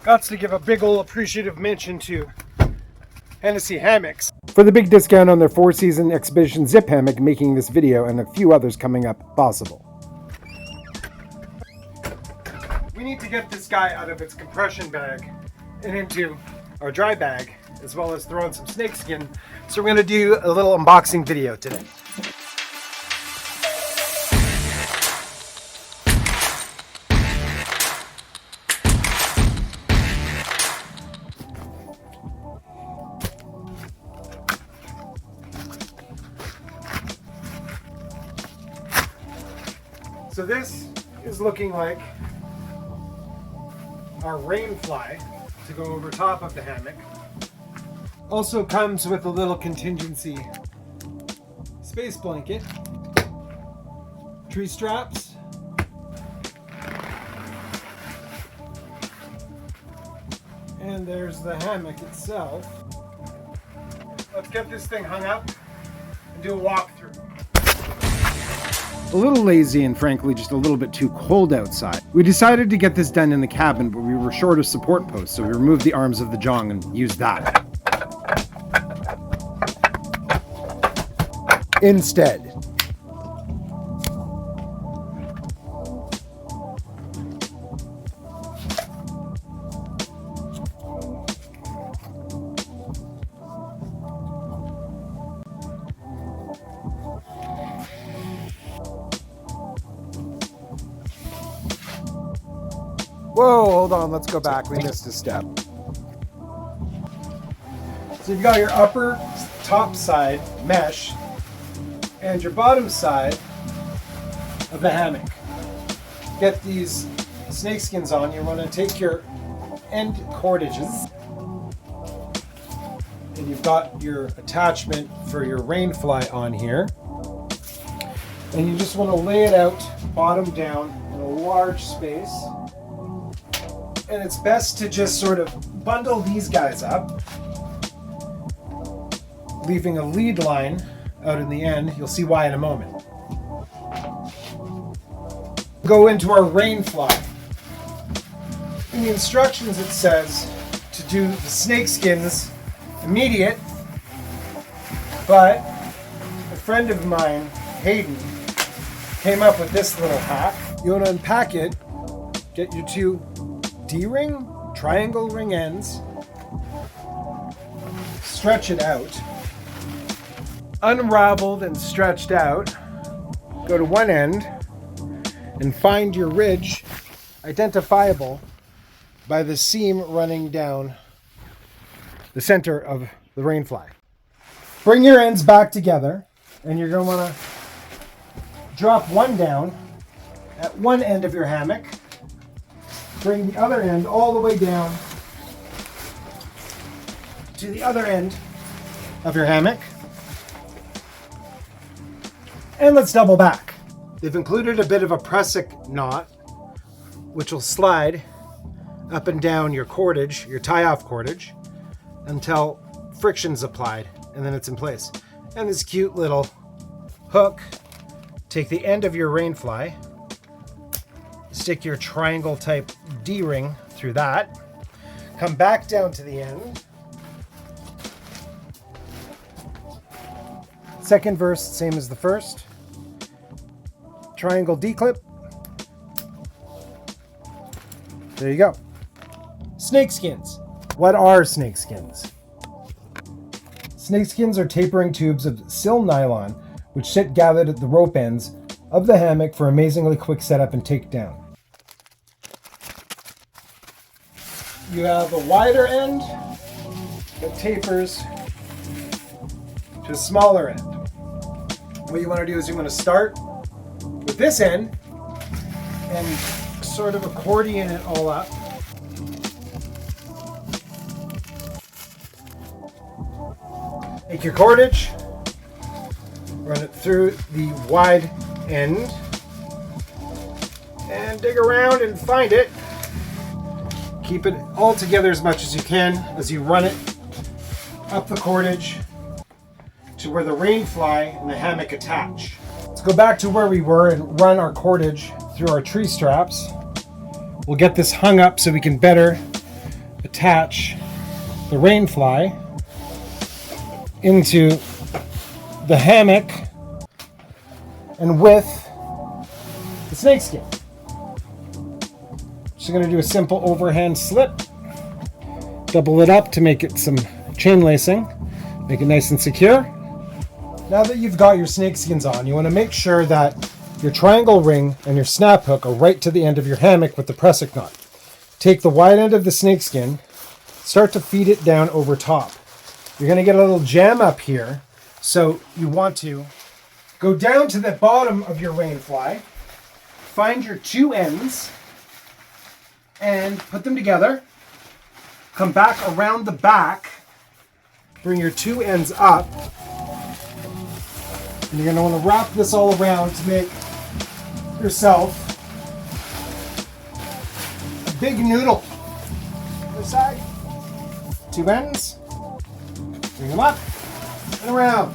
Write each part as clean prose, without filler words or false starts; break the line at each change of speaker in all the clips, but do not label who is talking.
Got to give a big ol' appreciative mention to Hennessy Hammocks for the big discount on their 4-season Expedition Zip Hammock, making this video and a few others coming up possible. We need to get this guy out of its compression bag and into our dry bag, as well as throw in some snakeskin. So we're going to do a little unboxing video today. So this is looking like our Rainfly to go over top of the hammock. Also comes with a little contingency space blanket, tree straps, and there's the hammock itself. Let's get this thing hung up and do a walkthrough. A little lazy and frankly just a little bit too cold outside. We decided to get this done in the cabin, but we were short of support posts, so we removed the arms of the jong and used that instead. Whoa, hold on, let's go back. We missed a step. So you've got your upper top side mesh and your bottom side of the hammock. Get these snakeskins on. You want to take your end cordages, and you've got your attachment for your Rainfly on here. And you just want to lay it out bottom down in a large space. And it's best to just sort of bundle these guys up, leaving a lead line out in the end. You'll see why in a moment. Go into our Rainfly. In the instructions it says to do the snakeskins immediate, but a friend of mine, Hayden, came up with this little hack. You want to unpack it, get your two D-ring, triangle ring ends, stretch it out, unraveled and stretched out, go to one end and find your ridge identifiable by the seam running down the center of the Rainfly. Bring your ends back together, and you're going to want to drop one down at one end of your hammock. Bring the other end all the way down to the other end of your hammock. And let's double back. They've included a bit of a prusik knot, which will slide up and down your cordage, your tie-off cordage, until friction's applied, and then it's in place. And this cute little hook, take the end of your Rainfly, stick your triangle type D-ring through that, come back down to the end. Second verse, same as the first. Triangle D-clip. There you go. Snakeskins. What are snakeskins? Snakeskins are tapering tubes of sil nylon which sit gathered at the rope ends of the hammock for amazingly quick setup and takedown. You have a wider end that tapers to a smaller end. What you want to do is you want to start with this end and sort of accordion it all up. Take your cordage, run it through the wide end, and dig around and find it. Keep it all together as much as you can as you run it up the cordage to where the Rainfly and the hammock attach. Let's go back to where we were and run our cordage through our tree straps. We'll get this hung up so we can better attach the Rainfly into the hammock and with the snakeskin. Just going to do a simple overhand slip, double it up to make it some chain lacing, make it nice and secure. Now that you've got your snakeskins on, you want to make sure that your triangle ring and your snap hook are right to the end of your hammock with the pressic knot. Take the wide end of the snakeskin, start to feed it down over top. You're going to get a little jam up here, so you want to go down to the bottom of your Rainfly, find your two ends, and put them together. Come back around the back, bring your two ends up, and you're going to want to wrap this all around to make yourself a big noodle. Other side, two ends, bring them up and around.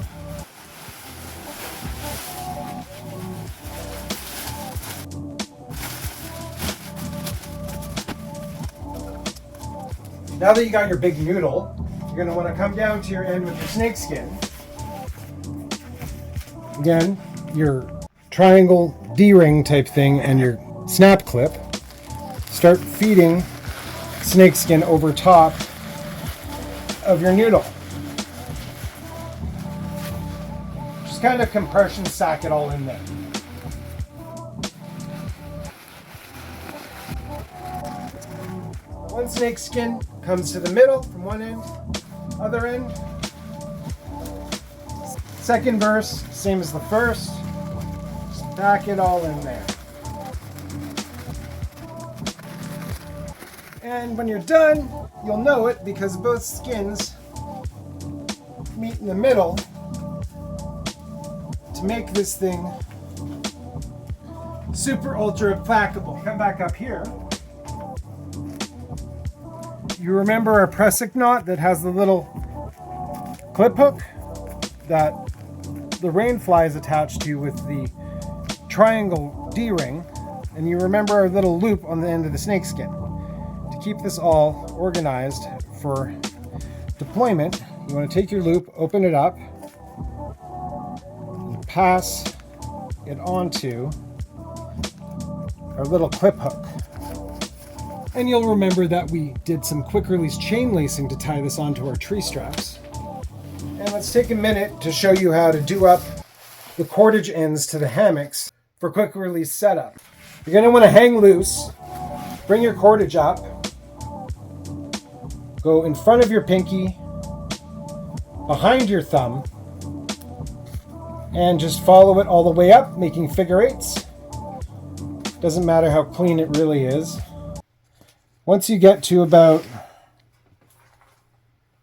Now that you got your big noodle, you're going to want to come down to your end with your snakeskin. Again, your triangle D-ring type thing and your snap clip. Start feeding snakeskin over top of your noodle. Just kind of compression sack it all in there. One snakeskin comes to the middle from one end, other end. Second verse, same as the first. Just pack it all in there. And when you're done, you'll know it because both skins meet in the middle to make this thing super ultra packable. Come back up here. You remember our pressic knot that has the little clip hook that the Rainfly is attached to with the triangle D-ring, and you remember our little loop on the end of the snakeskin. To keep this all organized for deployment, you want to take your loop, open it up, and pass it onto our little clip hook. And you'll remember that we did some quick release chain lacing to tie this onto our tree straps. And let's take a minute to show you how to do up the cordage ends to the hammocks for quick release setup. You're going to want to hang loose, bring your cordage up, go in front of your pinky, behind your thumb, and just follow it all the way up, making figure eights. Doesn't matter how clean it really is. Once you get to about,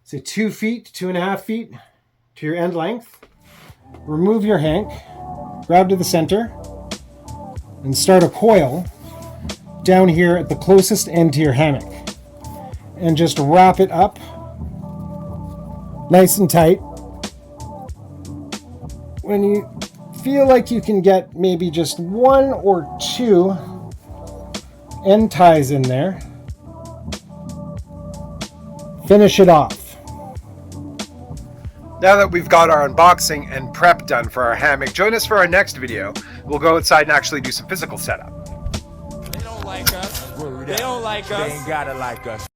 say, 2 feet, 2.5 feet to your end length, remove your hank, grab to the center, and start a coil down here at the closest end to your hammock. And just wrap it up nice and tight. When you feel like you can get maybe just 1 or 2 end ties in there, finish it off. Now that we've got our unboxing and prep done for our hammock, join us for our next video. We'll go outside and actually do some physical setup.
They don't like us. They don't like us. They ain't gotta like us.